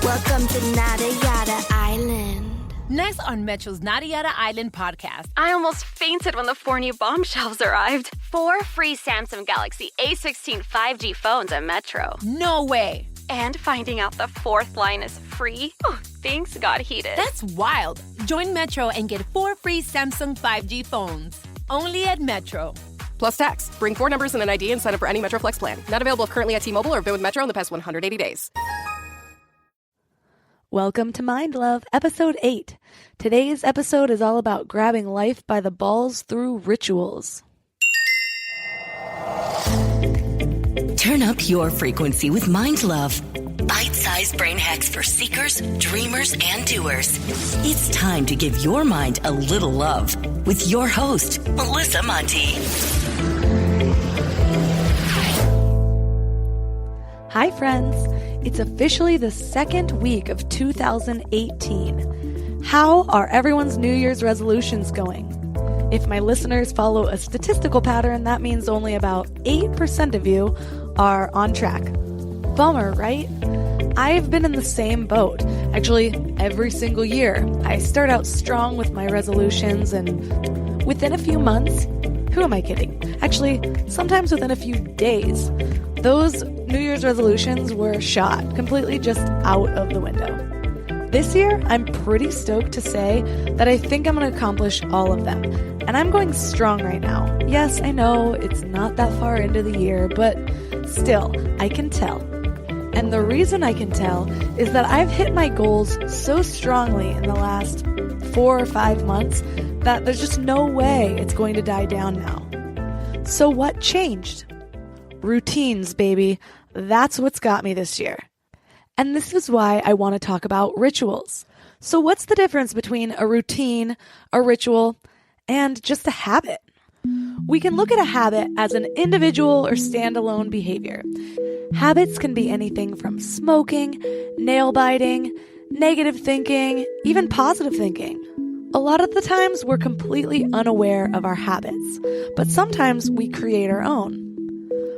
Welcome to Nada Yada Island. Next on Metro's Nada Yada Island podcast. I almost fainted when the 4 new bombshells arrived. 4 free Samsung Galaxy A16 5G phones at Metro. No way. And finding out the 4th line is free? Oh, things got heated. That's wild. Join Metro and get 4 free Samsung 5G phones. Only at Metro. Plus tax. Bring 4 numbers and an ID and sign up for any Metro Flex plan. Not available currently at T-Mobile or been with Metro in the past 180 days. Welcome to Mind Love, Episode 8. Today's episode is all about grabbing life by the balls through rituals. Turn up your frequency with Mind Love. Bite-sized brain hacks for seekers, dreamers, and doers. It's time to give your mind a little love with your host, Melissa Monti. Hi, friends. It's officially the second week of 2018. How are everyone's New Year's resolutions going? If my listeners follow a statistical pattern, that means only about 8% of you are on track. Bummer, right? I've been in the same boat. Actually, every single year. I start out strong with my resolutions, and within a few months, who am I kidding? Actually, sometimes within a few days, those New Year's resolutions were shot completely just out of the window. This year, I'm pretty stoked to say that I think I'm going to accomplish all of them. And I'm going strong right now. Yes, I know it's not that far into the year, but still, I can tell. And the reason I can tell is that I've hit my goals so strongly in the last 4 or 5 months that there's just no way it's going to die down now. So what changed? Routines, baby. That's what's got me this year. And this is why I want to talk about rituals. So what's the difference between a routine, a ritual, and just a habit? We can look at a habit as an individual or standalone behavior. Habits can be anything from smoking, nail biting, negative thinking, even positive thinking. A lot of the times we're completely unaware of our habits, but sometimes we create our own.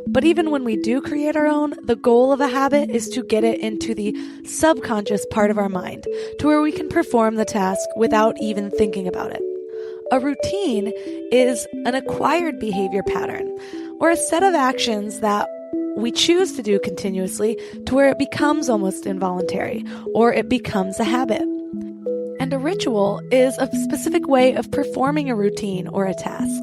But even when we do create our own, the goal of a habit is to get it into the subconscious part of our mind, to where we can perform the task without even thinking about it. A routine is an acquired behavior pattern, or a set of actions that we choose to do continuously to where it becomes almost involuntary, or it becomes a habit. And a ritual is a specific way of performing a routine or a task.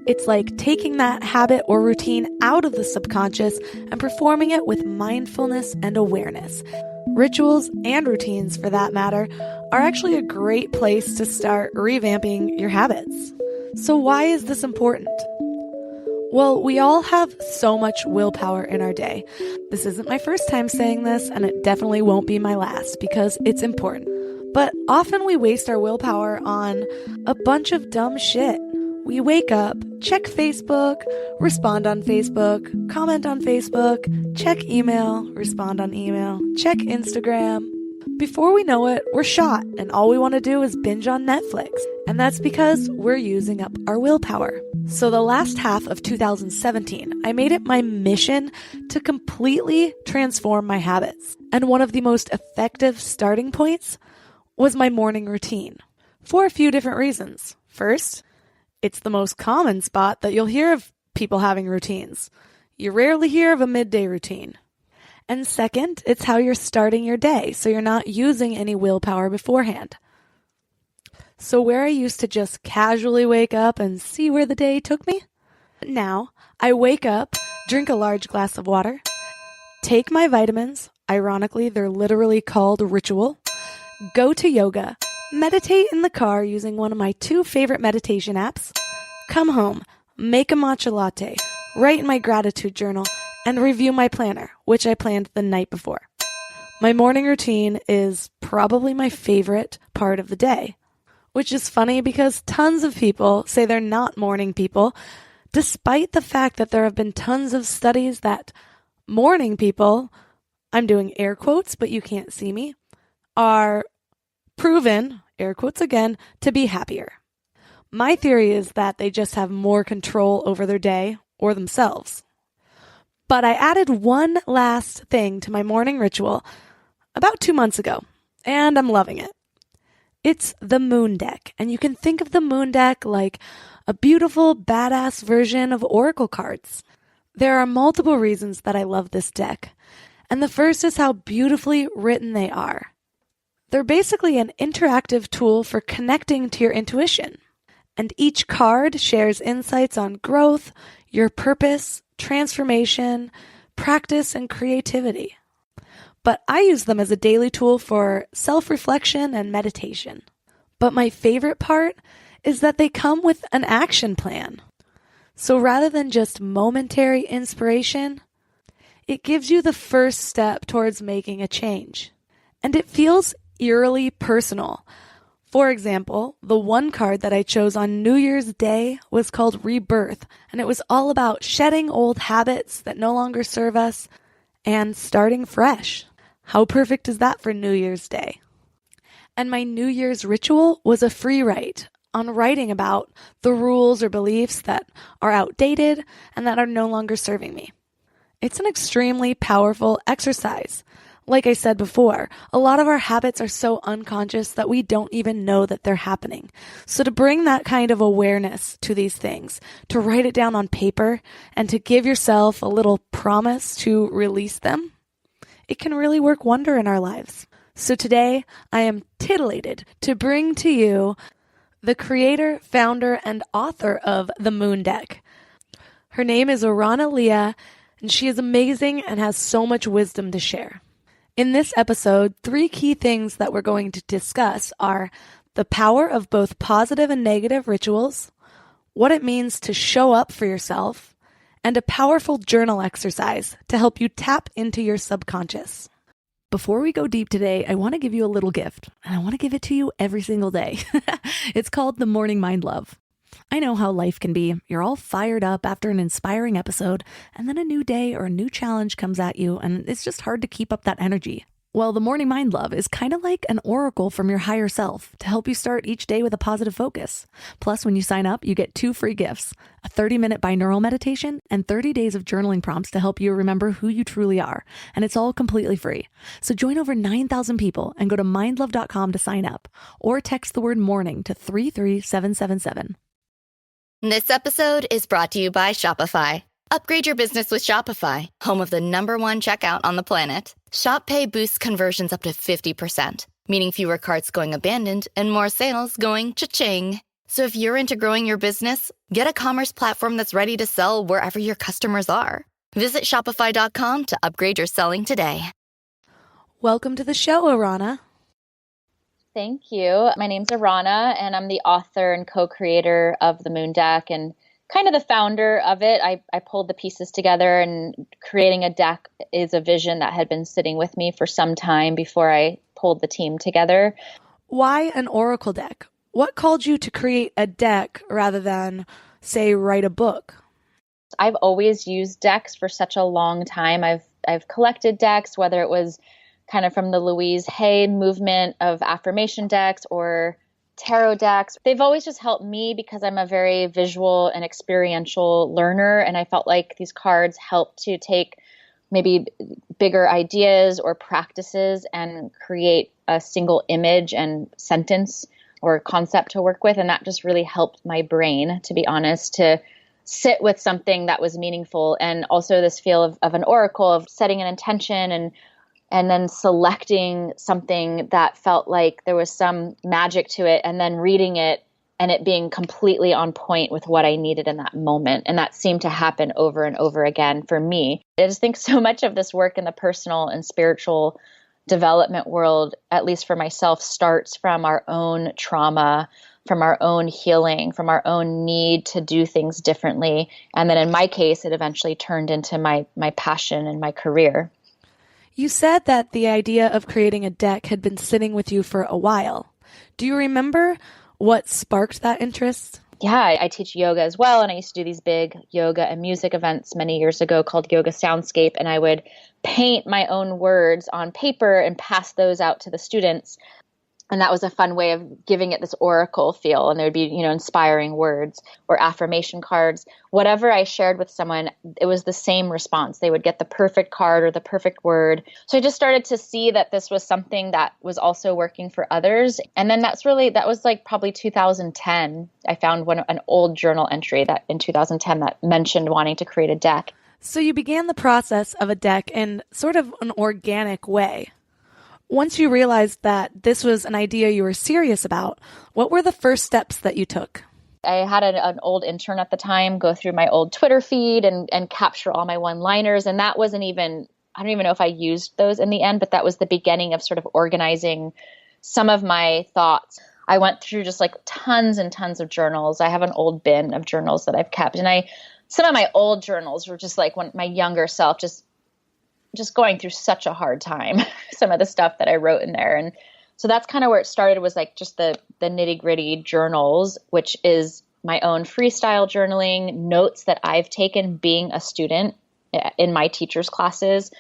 It's like taking that habit or routine out of the subconscious and performing it with mindfulness and awareness. Rituals and routines, for that matter, are actually a great place to start revamping your habits. So why is this important? Well, we all have so much willpower in our day. This isn't my first time saying this, and it definitely won't be my last because it's important. But often we waste our willpower on a bunch of dumb shit. We wake up, check Facebook, respond on Facebook, comment on Facebook, check email, respond on email, check Instagram. Before we know it, we're shot, and all we want to do is binge on Netflix. And that's because we're using up our willpower. So the last half of 2017, I made it my mission to completely transform my habits. And one of the most effective starting points was my morning routine, for a few different reasons. First, it's the most common spot that you'll hear of people having routines. You rarely hear of a midday routine. And second, it's how you're starting your day, so you're not using any willpower beforehand. So where I used to just casually wake up and see where the day took me, now I wake up, drink a large glass of water, take my vitamins, ironically they're literally called Ritual, go to yoga, meditate in the car using one of my 2 favorite meditation apps, come home, make a matcha latte, write in my gratitude journal, and review my planner, which I planned the night before. My morning routine is probably my favorite part of the day, which is funny because tons of people say they're not morning people, despite the fact that there have been tons of studies that morning people, I'm doing air quotes, but you can't see me, are proven, air quotes again, to be happier. My theory is that they just have more control over their day or themselves. But I added one last thing to my morning ritual, about 2 months ago, and I'm loving it. It's the Moon Deck, and you can think of the Moon Deck like a beautiful, badass version of Oracle cards. There are multiple reasons that I love this deck, and the first is how beautifully written they are. They're basically an interactive tool for connecting to your intuition, and each card shares insights on growth, your purpose, transformation, practice, and creativity. But I use them as a daily tool for self-reflection and meditation. But my favorite part is that they come with an action plan. So rather than just momentary inspiration, it gives you the first step towards making a change. And it feels eerily personal. For example, the one card that I chose on New Year's Day was called Rebirth, and it was all about shedding old habits that no longer serve us and starting fresh. How perfect is that for New Year's Day? And my New Year's ritual was a free write on writing about the rules or beliefs that are outdated and that are no longer serving me. It's an extremely powerful exercise. Like I said before, a lot of our habits are so unconscious that we don't even know that they're happening. So to bring that kind of awareness to these things, to write it down on paper, and to give yourself a little promise to release them, it can really work wonder in our lives. So today, I am titillated to bring to you the creator, founder, and author of the Moon Deck. Her name is Orana Leah, and she is amazing and has so much wisdom to share. In this episode, 3 key things that we're going to discuss are the power of both positive and negative rituals, what it means to show up for yourself, and a powerful journal exercise to help you tap into your subconscious. Before we go deep today, I want to give you a little gift, and I want to give it to you every single day. It's called the Morning Mind Love. I know how life can be. You're all fired up after an inspiring episode, and then a new day or a new challenge comes at you, and it's just hard to keep up that energy. Well, the Morning Mind Love is kind of like an oracle from your higher self to help you start each day with a positive focus. Plus, when you sign up, you get 2 free gifts, a 30-minute binaural meditation and 30 days of journaling prompts to help you remember who you truly are. And it's all completely free. So join over 9,000 people and go to mindlove.com to sign up or text the word morning to 33777. This episode is brought to you by Shopify. Upgrade your business with Shopify, home of the #1 checkout on the planet. Shop Pay boosts conversions up to 50%, meaning fewer carts going abandoned and more sales going cha-ching. So if you're into growing your business, get a commerce platform that's ready to sell wherever your customers are. Visit Shopify.com to upgrade your selling today. Welcome to the show, Orana. Thank you. My name's Orana, and I'm the author and co-creator of the Moon Deck and kind of the founder of it. I pulled the pieces together, and creating a deck is a vision that had been sitting with me for some time before I pulled the team together. Why an oracle deck? What called you to create a deck rather than, say, write a book? I've always used decks for such a long time. I've collected decks, whether it was kind of from the Louise Hay movement of affirmation decks or tarot decks. They've always just helped me because I'm a very visual and experiential learner. And I felt like these cards help to take maybe bigger ideas or practices and create a single image and sentence or concept to work with. And that just really helped my brain, to be honest, to sit with something that was meaningful. And also this feel of an oracle, of setting an intention and then selecting something that felt like there was some magic to it, and then reading it and it being completely on point with what I needed in that moment. And that seemed to happen over and over again for me. I just think so much of this work in the personal and spiritual development world, at least for myself, starts from our own trauma, from our own healing, from our own need to do things differently. And then in my case, it eventually turned into my passion and my career. You said that the idea of creating a deck had been sitting with you for a while. Do you remember what sparked that interest? Yeah, I teach yoga as well, and I used to do these big yoga and music events many years ago called Yoga Soundscape, and I would paint my own words on paper and pass those out to the students. And that was a fun way of giving it this oracle feel. And there would be, inspiring words or affirmation cards. Whatever I shared with someone, it was the same response. They would get the perfect card or the perfect word. So I just started to see that this was something that was also working for others. And then that was like probably 2010. I found an old journal entry that in 2010 that mentioned wanting to create a deck. So you began the process of a deck in sort of an organic way. Once you realized that this was an idea you were serious about, what were the first steps that you took? I had an old intern at the time go through my old Twitter feed and capture all my one-liners. And that wasn't even, I don't even know if I used those in the end, but that was the beginning of sort of organizing some of my thoughts. I went through just like tons and tons of journals. I have an old bin of journals that I've kept. And some of my old journals were just like when my younger self just going through such a hard time, some of the stuff that I wrote in there. And so that's kind of where it started, was like just the nitty gritty journals, which is my own freestyle journaling, notes that I've taken being a student in my teacher's classes,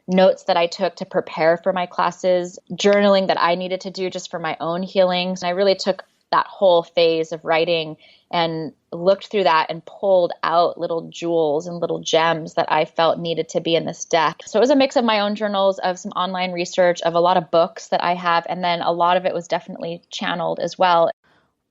notes that I took to prepare for my classes, journaling that I needed to do just for my own healings. And I really took that whole phase of writing and looked through that and pulled out little jewels and little gems that I felt needed to be in this deck. So it was a mix of my own journals, of some online research, of a lot of books that I have, and then a lot of it was definitely channeled as well.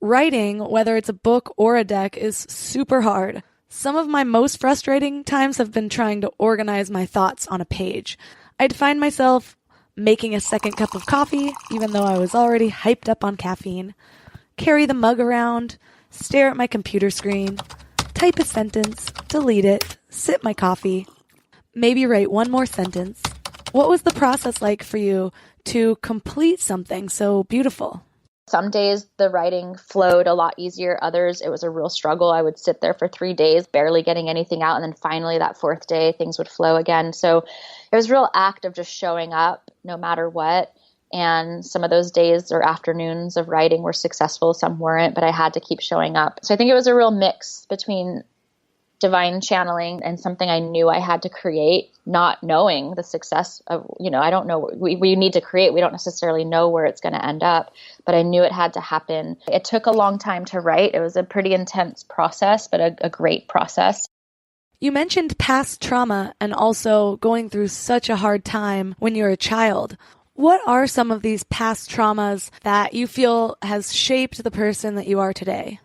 Writing, whether it's a book or a deck, is super hard. Some of my most frustrating times have been trying to organize my thoughts on a page. I'd find myself making a second cup of coffee, even though I was already hyped up on caffeine, carry the mug around, stare at my computer screen, type a sentence, delete it, sip my coffee, maybe write one more sentence. What was the process like for you to complete something so beautiful? Some days the writing flowed a lot easier. Others, it was a real struggle. I would sit there for 3 days, barely getting anything out. And then finally that fourth day, things would flow again. So it was a real act of just showing up no matter what. And some of those days or afternoons of writing were successful, some weren't, but I had to keep showing up. So I think it was a real mix between divine channeling and something I knew I had to create, not knowing the success of, I don't know, we need to create. We don't necessarily know where it's going to end up, but I knew it had to happen. It took a long time to write. It was a pretty intense process, but a great process. You mentioned past trauma and also going through such a hard time when you're a child. What are some of these past traumas that you feel has shaped the person that you are today?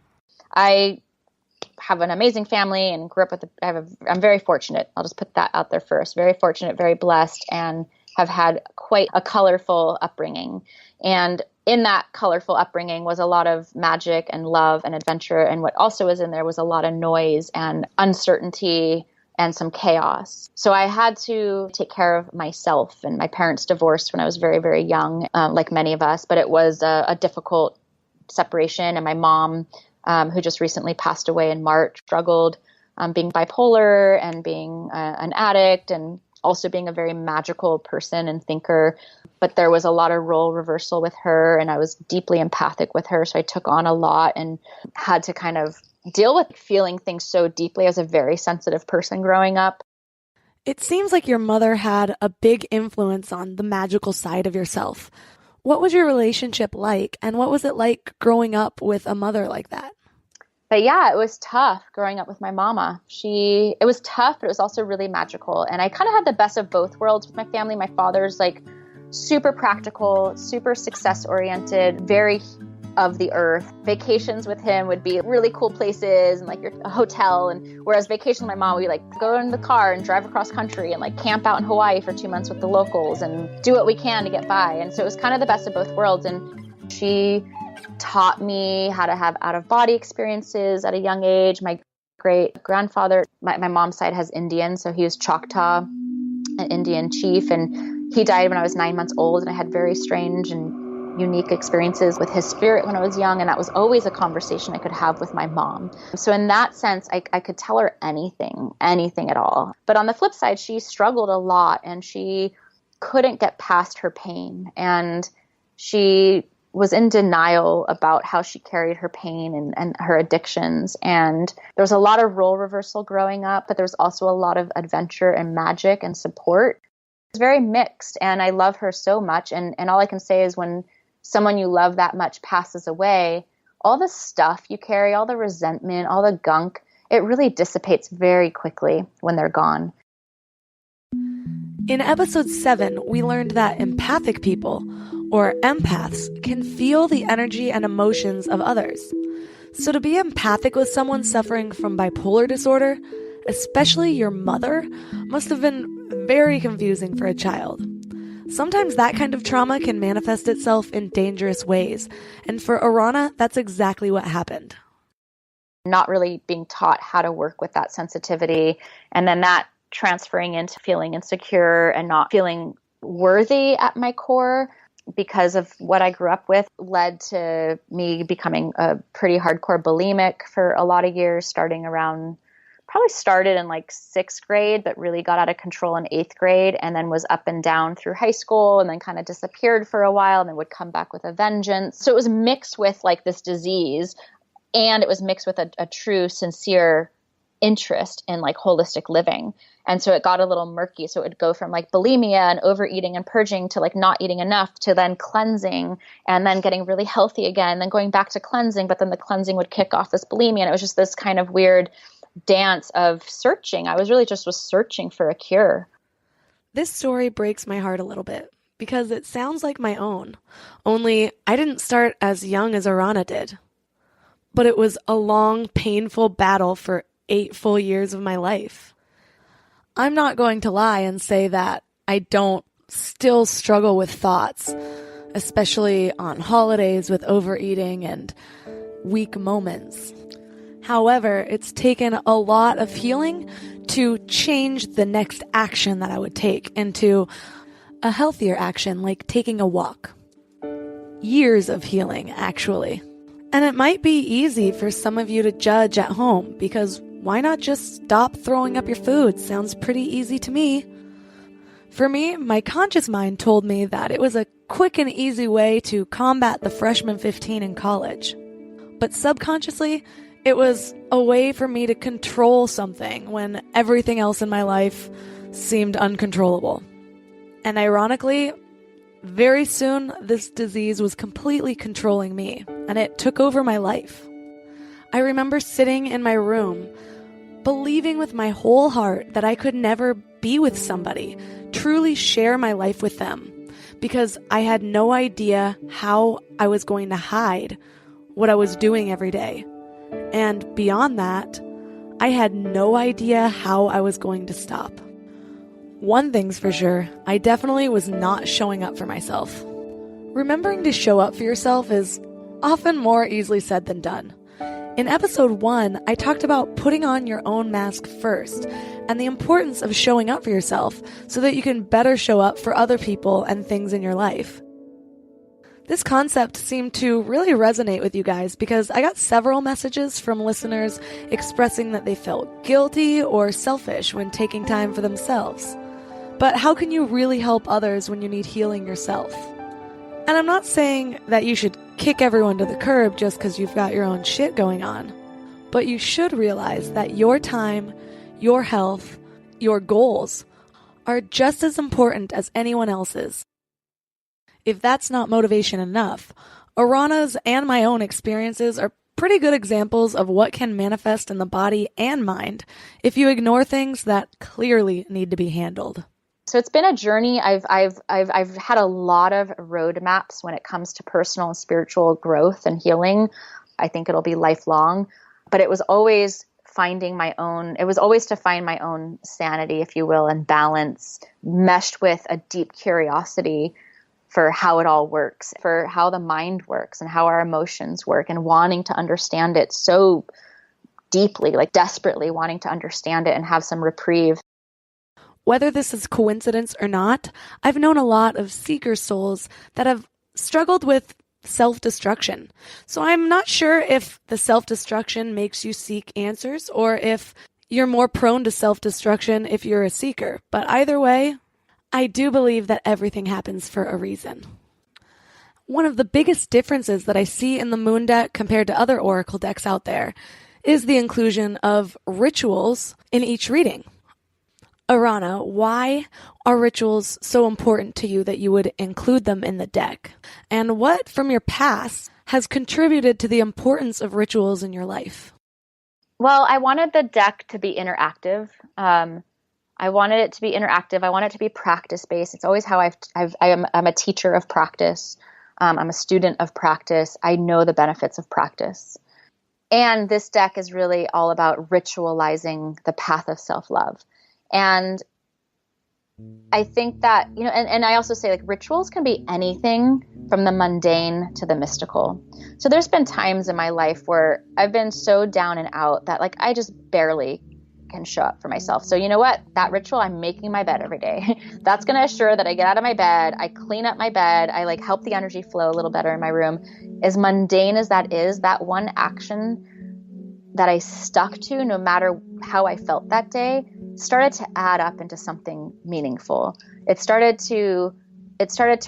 I have an amazing family and grew up with, I'm very fortunate. I'll just put that out there first. Very fortunate, very blessed, and have had quite a colorful upbringing. And in that colorful upbringing was a lot of magic and love and adventure. And what also was in there was a lot of noise and uncertainty and some chaos. So I had to take care of myself, and my parents divorced when I was very, very young, like many of us, but it was a difficult separation. And my mom, who just recently passed away in March, struggled being bipolar and being an addict and also being a very magical person and thinker. But there was a lot of role reversal with her, and I was deeply empathic with her. So I took on a lot and had to kind of deal with feeling things so deeply. I was a very sensitive person growing up. It seems like your mother had a big influence on the magical side of yourself. What was your relationship like, and what was it like growing up with a mother like that? But yeah, it was tough growing up with my mama. It was tough, but it was also really magical. And I kind of had the best of both worlds with my family. My father's like super practical, super success oriented, very of the earth. Vacations with him would be really cool places and like a hotel. And whereas vacation with my mom, we like go in the car and drive across country and like camp out in Hawaii for 2 months with the locals and do what we can to get by. And so it was kind of the best of both worlds. And she taught me how to have out-of-body experiences at a young age. My great-grandfather, my mom's side has Indian, so he was Choctaw, an Indian chief, and he died when I was 9 months old, and I had very strange and unique experiences with his spirit when I was young, and that was always a conversation I could have with my mom. So in that sense, I could tell her anything at all. But on the flip side, she struggled a lot, and she couldn't get past her pain, and she was in denial about how she carried her pain and her addictions. And there was a lot of role reversal growing up, but there was also a lot of adventure and magic and support. It's very mixed, and I love her so much. And all I can say is when someone you love that much passes away, all the stuff you carry, all the resentment, all the gunk, it really dissipates very quickly when they're gone. In episode 7, we learned that empathic people, or empaths, can feel the energy and emotions of others. So to be empathic with someone suffering from bipolar disorder, especially your mother, must have been very confusing for a child. Sometimes that kind of trauma can manifest itself in dangerous ways, and for Arana, that's exactly what happened. Not really being taught how to work with that sensitivity, and then that transferring into feeling insecure and not feeling worthy at my core because of what I grew up with led to me becoming a pretty hardcore bulimic for a lot of years, probably started in like 6th grade, but really got out of control in 8th grade, and then was up and down through high school, and then kind of disappeared for a while and then would come back with a vengeance. So it was mixed with like this disease, and it was mixed with a true, sincere interest in like holistic living. And so it got a little murky. So it would go from like bulimia and overeating and purging to like not eating enough to then cleansing and then getting really healthy again, then going back to cleansing, but then the cleansing would kick off this bulimia. And it was just this kind of weird dance of searching. I was searching for a cure. This story breaks my heart a little bit because it sounds like my own, only I didn't start as young as Arana did. But it was a long, painful battle for 8 full years of my life. I'm not going to lie and say that I don't still struggle with thoughts, especially on holidays with overeating and weak moments. However, it's taken a lot of healing to change the next action that I would take into a healthier action, like taking a walk. Years of healing, actually. And it might be easy for some of you to judge at home, because why not just stop throwing up your food? Sounds pretty easy to me. For me, my conscious mind told me that it was a quick and easy way to combat the freshman 15 in college. But subconsciously, it was a way for me to control something when everything else in my life seemed uncontrollable. And ironically, very soon this disease was completely controlling me, and it took over my life. I remember sitting in my room, believing with my whole heart that I could never be with somebody, truly share my life with them, because I had no idea how I was going to hide what I was doing every day. And beyond that, I had no idea how I was going to stop. One thing's for sure, I definitely was not showing up for myself. Remembering to show up for yourself is often more easily said than done. In episode 1, I talked about putting on your own mask first and the importance of showing up for yourself so that you can better show up for other people and things in your life. This concept seemed to really resonate with you guys because I got several messages from listeners expressing that they felt guilty or selfish when taking time for themselves. But how can you really help others when you need healing yourself? And I'm not saying that you should kick everyone to the curb just because you've got your own shit going on. But you should realize that your time, your health, your goals are just as important as anyone else's. If that's not motivation enough, Arana's and my own experiences are pretty good examples of what can manifest in the body and mind if you ignore things that clearly need to be handled. So it's been a journey. I've had a lot of roadmaps when it comes to personal and spiritual growth and healing. I think it'll be lifelong, but it was always to find my own sanity, if you will, and balance meshed with a deep curiosity for how it all works, for how the mind works and how our emotions work, and wanting to understand it so deeply, like desperately wanting to understand it and have some reprieve. Whether this is coincidence or not, I've known a lot of seeker souls that have struggled with self-destruction. So I'm not sure if the self-destruction makes you seek answers or if you're more prone to self-destruction if you're a seeker. But either way, I do believe that everything happens for a reason. One of the biggest differences that I see in the Moon deck compared to other oracle decks out there is the inclusion of rituals in each reading. Arana, why are rituals so important to you that you would include them in the deck? And what from your past has contributed to the importance of rituals in your life? Well, I wanted the deck to be interactive. I wanted it to be interactive. I want it to be practice-based. It's always how I'm a teacher of practice. I'm a student of practice. I know the benefits of practice. And this deck is really all about ritualizing the path of self-love. And I think that, and I also say like rituals can be anything from the mundane to the mystical. So there's been times in my life where I've been so down and out that like I just barely can show up for myself. So you know what? That ritual, I'm making my bed every day. That's going to assure that I get out of my bed, I clean up my bed, I like help the energy flow a little better in my room. As mundane as that is, that one action that I stuck to, no matter how I felt that day, started to add up into something meaningful. It started to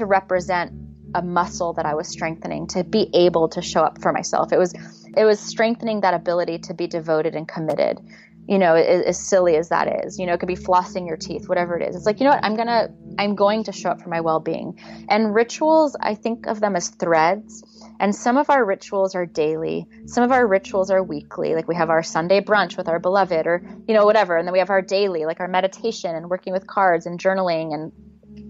represent a muscle that I was strengthening to be able to show up for myself. It was strengthening that ability to be devoted and committed. As silly as that is, it could be flossing your teeth, whatever it is. It's like, you know what, I'm going to show up for my well-being. And rituals, I think of them as threads. And some of our rituals are daily. Some of our rituals are weekly. Like we have our Sunday brunch with our beloved or, whatever. And then we have our daily, like our meditation and working with cards and journaling. And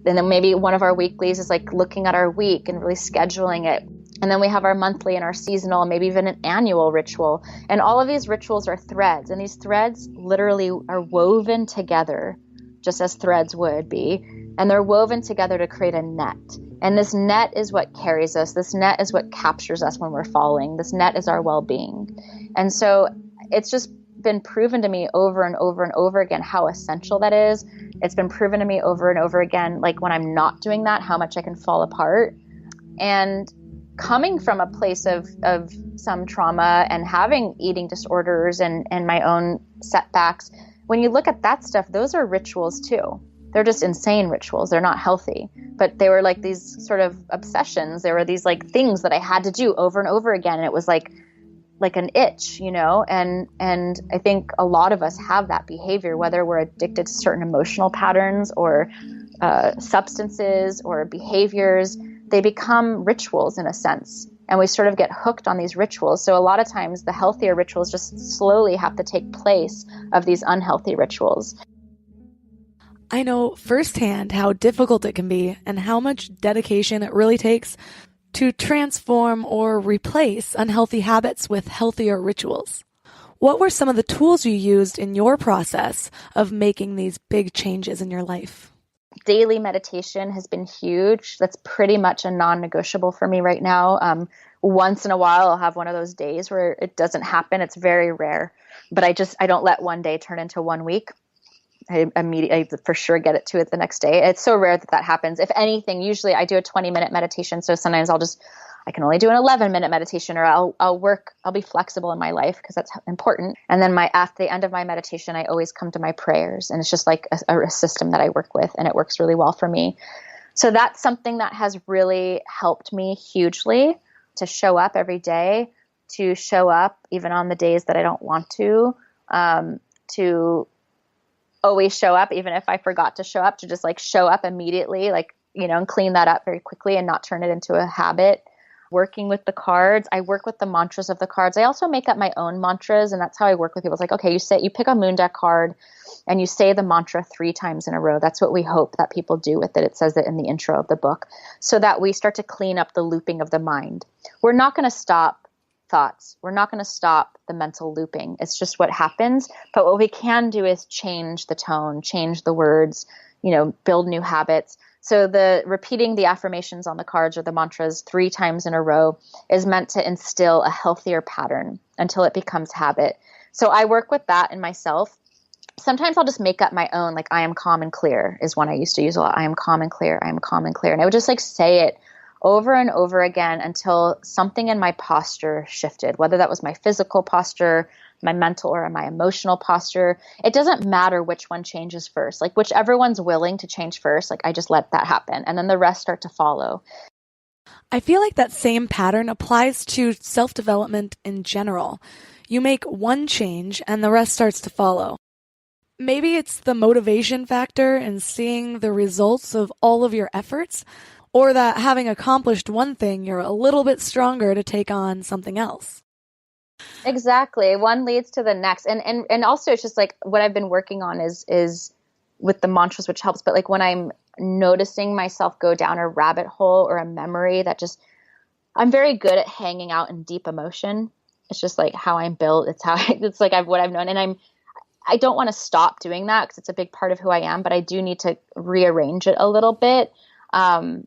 then maybe one of our weeklies is like looking at our week and really scheduling it. And then we have our monthly and our seasonal, and maybe even an annual ritual. And all of these rituals are threads. And these threads literally are woven together, just as threads would be. And they're woven together to create a net. And this net is what carries us. This net is what captures us when we're falling. This net is our well-being. And so it's just been proven to me over and over and over again how essential that is. It's been proven to me over and over again, like when I'm not doing that, how much I can fall apart. And coming from a place of some trauma and having eating disorders and my own setbacks, when you look at that stuff, those are rituals too. They're just insane rituals. They're not healthy, but they were like these sort of obsessions. There were these like things that I had to do over and over again. And it was like an itch, and I think a lot of us have that behavior, whether we're addicted to certain emotional patterns or substances or behaviors. They become rituals in a sense, and we sort of get hooked on these rituals. So a lot of times the healthier rituals just slowly have to take place of these unhealthy rituals. I know firsthand how difficult it can be and how much dedication it really takes to transform or replace unhealthy habits with healthier rituals. What were some of the tools you used in your process of making these big changes in your life? Daily meditation has been huge. That's pretty much a non-negotiable for me right now. Once in a while, I'll have one of those days where it doesn't happen. It's very rare, but I don't let one day turn into 1 week. I for sure get it to it the next day. It's so rare that happens. If anything, usually I do a 20-minute meditation. So sometimes I can only do an 11-minute meditation, or I'll be flexible in my life because that's important. And then at the end of my meditation, I always come to my prayers, and it's just like a system that I work with, and it works really well for me. So that's something that has really helped me hugely to show up every day, to show up even on the days that I don't want to always show up, even if I forgot to show up, to just like show up immediately, and clean that up very quickly and not turn it into a habit. Working with the cards, I work with the mantras of the cards. I also make up my own mantras, and that's how I work with people. It's like, okay, you pick a moon deck card and you say the mantra 3 times in a row. That's what we hope that people do with it. It says it in the intro of the book, so that we start to clean up the looping of the mind. We're not going to stop thoughts. We're not going to stop the mental looping. It's just what happens. But what we can do is change the tone, change the words, build new habits. So the repeating the affirmations on the cards or the mantras 3 times in a row is meant to instill a healthier pattern until it becomes habit. So I work with that in myself. Sometimes I'll just make up my own, like I am calm and clear is one I used to use a lot. I am calm and clear. I am calm and clear. And I would just like say it over and over again until something in my posture shifted, whether that was my physical posture, my mental or my emotional posture. It doesn't matter which one changes first, like whichever one's willing to change first, like I just let that happen. And then the rest start to follow. I feel like that same pattern applies to self-development in general. You make one change and the rest starts to follow. Maybe it's the motivation factor and seeing the results of all of your efforts, or that having accomplished one thing, you're a little bit stronger to take on something else. Exactly. One leads to the next. And also it's just like what I've been working on is with the mantras, which helps. But like when I'm noticing myself go down a rabbit hole or a memory that just, I'm very good at hanging out in deep emotion. It's just like how I'm built. It's how it's like what I've known. And I don't want to stop doing that because it's a big part of who I am, but I do need to rearrange it a little bit. And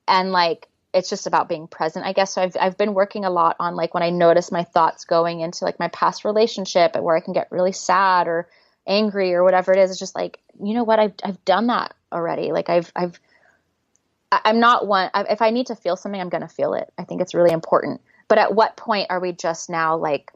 like, it's just about being present, I guess. So I've been working a lot on like when I notice my thoughts going into like my past relationship where I can get really sad or angry or whatever it is. It's just like, you know what? I've done that already. Like I'm not one, if I need to feel something, I'm going to feel it. I think it's really important. But at what point are we just now like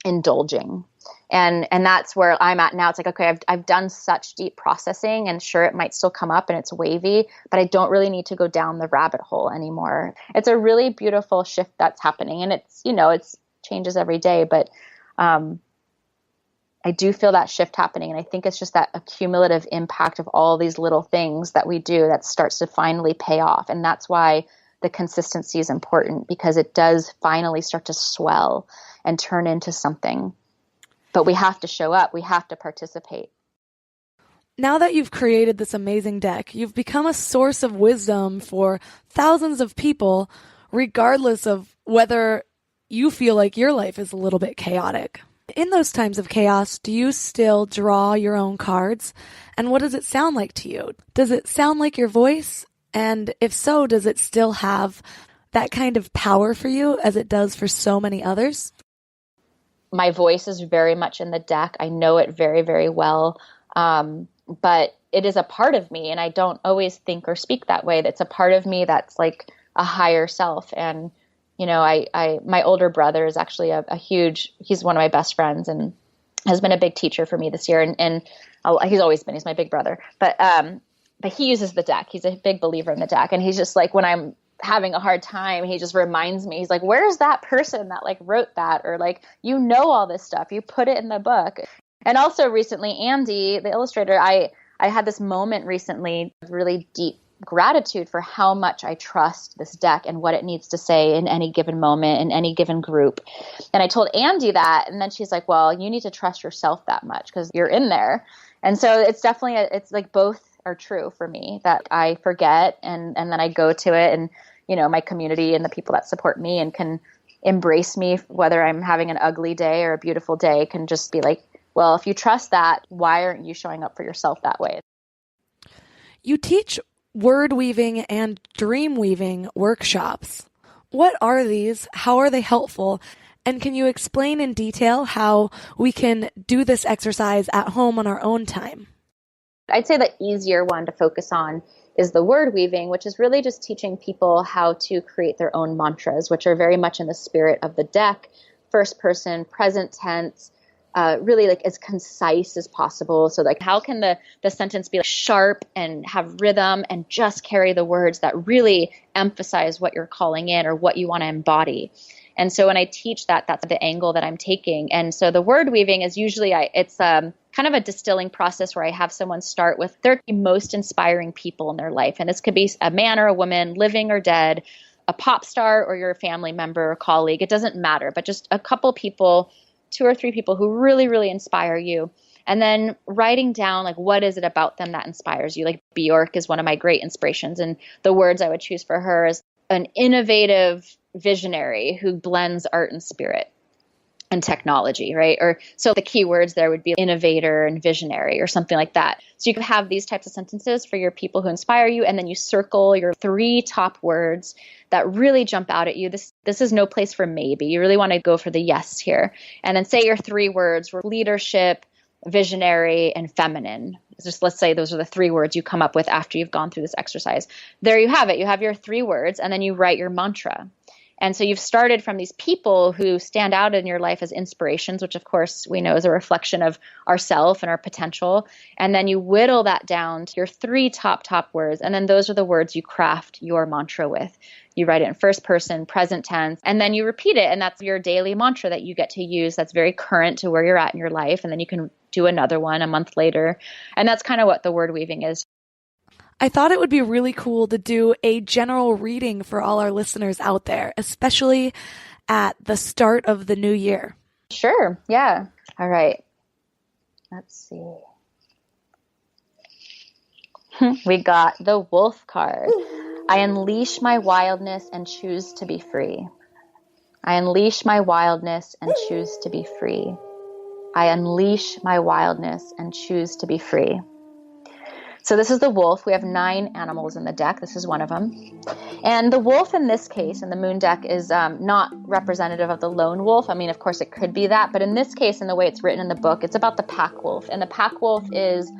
indulging? And that's where I'm at now. It's like, okay, I've done such deep processing, and sure, it might still come up and it's wavy, but I don't really need to go down the rabbit hole anymore. It's a really beautiful shift that's happening, and it's, you know, it's changes every day, but I do feel that shift happening. And I think it's just that accumulative impact of all these little things that we do that starts to finally pay off. And that's why the consistency is important, because it does finally start to swell and turn into something. But we have to show up. We have to participate. Now that you've created this amazing deck, you've become a source of wisdom for thousands of people, regardless of whether you feel like your life is a little bit chaotic. In those times of chaos, do you still draw your own cards? And what does it sound like to you? Does it sound like your voice? And if so, does it still have that kind of power for you as it does for so many others? My voice is very much in the deck. I know it very, very well. But it is a part of me, and I don't always think or speak that way. That's a part of me that's like a higher self. And, you know, my older brother is actually a huge, he's one of my best friends and has been a big teacher for me this year. And he's always been, he's my big brother, but he uses the deck. He's a big believer in the deck. And he's just like, when I'm having a hard time, he just reminds me, he's like, where's that person that like wrote that? Or like, you know, all this stuff, you put it in the book. And also recently, Andy, the illustrator, I had this moment recently, really deep gratitude for how much I trust this deck and what it needs to say in any given moment, in any given group. And I told Andy that, and then she's like, well, you need to trust yourself that much because you're in there. And so it's definitely, it's like both are true for me, that I forget and then I go to it, and, you know, my community and the people that support me and can embrace me, whether I'm having an ugly day or a beautiful day, can just be like, well, if you trust that, why aren't you showing up for yourself that way? You teach word weaving and dream weaving workshops. What are these? How are they helpful? And can you explain in detail how we can do this exercise at home on our own time? I'd say the easier one to focus on is the word weaving, which is really just teaching people how to create their own mantras, which are very much in the spirit of the deck, first person, present tense, really like as concise as possible. So like, how can the sentence be like sharp and have rhythm and just carry the words that really emphasize what you're calling in or what you want to embody? And so when I teach that, that's the angle that I'm taking. And so the word weaving is usually, it's kind of a distilling process where I have someone start with their most inspiring people in their life. And this could be a man or a woman, living or dead, a pop star or your family member or colleague. It doesn't matter, but just a couple people, 2 or 3 people who really, really inspire you. And then writing down, like, what is it about them that inspires you? Like Bjork is one of my great inspirations. And the words I would choose for her is an innovative visionary who blends art and spirit and technology, right? Or so the key words there would be innovator and visionary or something like that. So you can have these types of sentences for your people who inspire you, and then you circle your 3 top words that really jump out at you. This is no place for maybe. You really want to go for the yes here. And then say your 3 words were leadership, visionary, and feminine. Just let's say those are the 3 words you come up with after you've gone through this exercise. There you have it. You have your 3 words, and then you write your mantra. And so you've started from these people who stand out in your life as inspirations, which of course we know is a reflection of ourself and our potential. And then you whittle that down to your 3 top words. And then those are the words you craft your mantra with. You write it in first person, present tense, and then you repeat it. And that's your daily mantra that you get to use that's very current to where you're at in your life. And then you can do another one a month later. And that's kind of what the word weaving is. I thought it would be really cool to do a general reading for all our listeners out there, especially at the start of the new year. Sure. Yeah. All right. Let's see. We got the wolf card. I unleash my wildness and choose to be free. I unleash my wildness and choose to be free. I unleash my wildness and choose to be free. So this is the wolf. We have 9 animals in the deck. This is one of them. And the wolf in this case, in the moon deck, is not representative of the lone wolf. I mean, of course, it could be that. But in this case, in the way it's written in the book, it's about the pack wolf. And the pack wolf is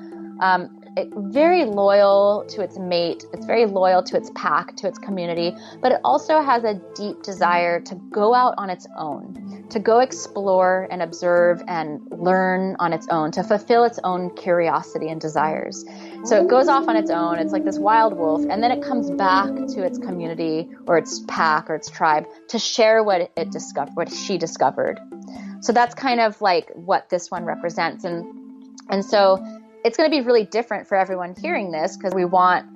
very loyal to its mate. It's very loyal to its pack, to its community. But it also has a deep desire to go out on its own, to go explore and observe and learn on its own, to fulfill its own curiosity and desires. So it goes off on its own. It's like this wild wolf. And then it comes back to its community or its pack or its tribe to share what it discovered, what she discovered. So that's kind of like what this one represents. And so it's going to be really different for everyone hearing this because we want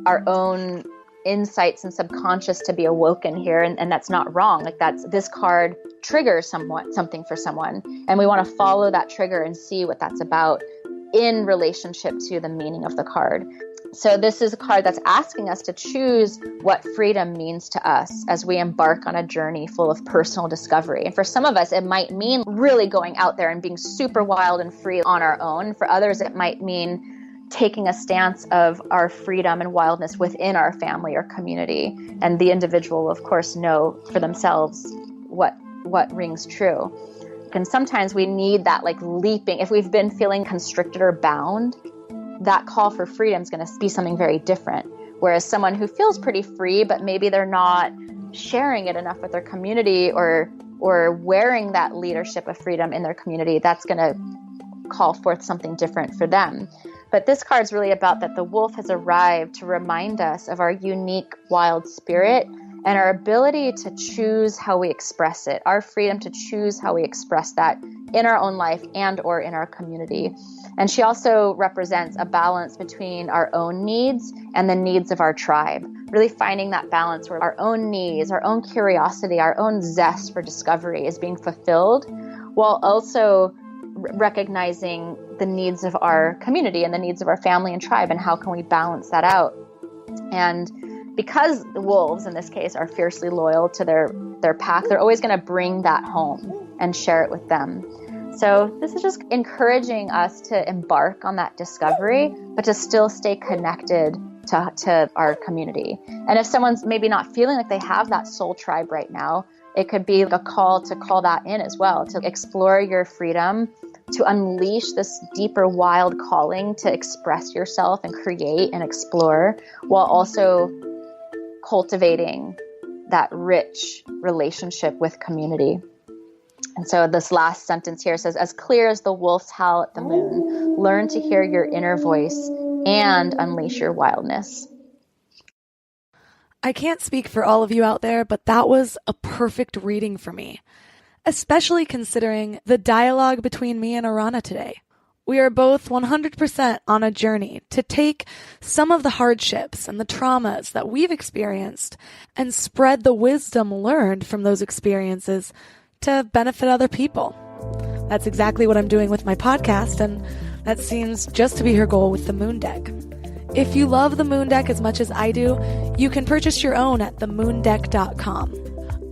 our own insights and subconscious to be awoken here. And that's not wrong. Like this card triggers something for someone. And we want to follow that trigger and see what that's about in relationship to the meaning of the card. So this is a card that's asking us to choose what freedom means to us as we embark on a journey full of personal discovery. And for some of us, it might mean really going out there and being super wild and free on our own. For others, it might mean taking a stance of our freedom and wildness within our family or community. And the individual will, of course, know for themselves what rings true. And sometimes we need that like leaping. If we've been feeling constricted or bound, that call for freedom is going to be something very different. Whereas someone who feels pretty free, but maybe they're not sharing it enough with their community or wearing that leadership of freedom in their community, that's going to call forth something different for them. But this card is really about that the wolf has arrived to remind us of our unique wild spirit and our ability to choose how we express it, our freedom to choose how we express that in our own life and or in our community. And she also represents a balance between our own needs and the needs of our tribe, really finding that balance where our own needs, our own curiosity, our own zest for discovery is being fulfilled, while also recognizing the needs of our community and the needs of our family and tribe, and how can we balance that out. And because the wolves in this case are fiercely loyal to their pack, they're always going to bring that home and share it with them. So this is just encouraging us to embark on that discovery, but to still stay connected to our community. And if someone's maybe not feeling like they have that soul tribe right now, it could be a call to call that in as well, to explore your freedom, to unleash this deeper wild calling to express yourself and create and explore, while also cultivating that rich relationship with community. And so this last sentence here says, as clear as the wolf's howl at the moon, learn to hear your inner voice and unleash your wildness. I can't speak for all of you out there, but that was a perfect reading for me, especially considering the dialogue between me and Arana today. We are both 100% on a journey to take some of the hardships and the traumas that we've experienced and spread the wisdom learned from those experiences to benefit other people. That's exactly what I'm doing with my podcast, and that seems just to be her goal with the Moon Deck. If you love the Moon Deck as much as I do, you can purchase your own at themoondeck.com.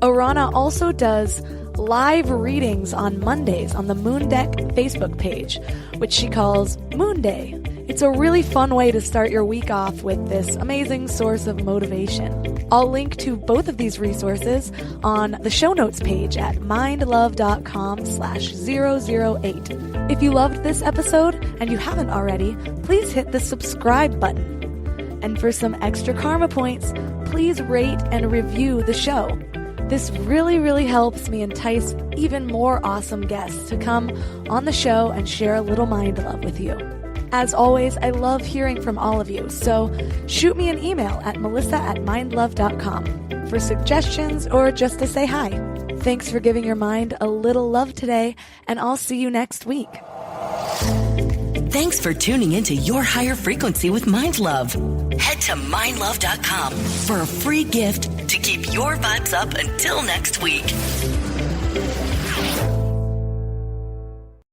Arana also does live readings on Mondays on the Moon Deck Facebook page, which she calls Moon Day. It's a really fun way to start your week off with this amazing source of motivation. I'll link to both of these resources on the show notes page at mindlove.com/008. If you loved this episode and you haven't already, please hit the subscribe button. And for some extra karma points, please rate and review the show. This really, really helps me entice even more awesome guests to come on the show and share a little mind love with you. As always, I love hearing from all of you, so shoot me an email at melissa@mindlove.com for suggestions or just to say hi. Thanks for giving your mind a little love today, and I'll see you next week. Thanks for tuning into Your Higher Frequency with Mind Love. Head to mindlove.com for a free gift to keep your vibes up until next week.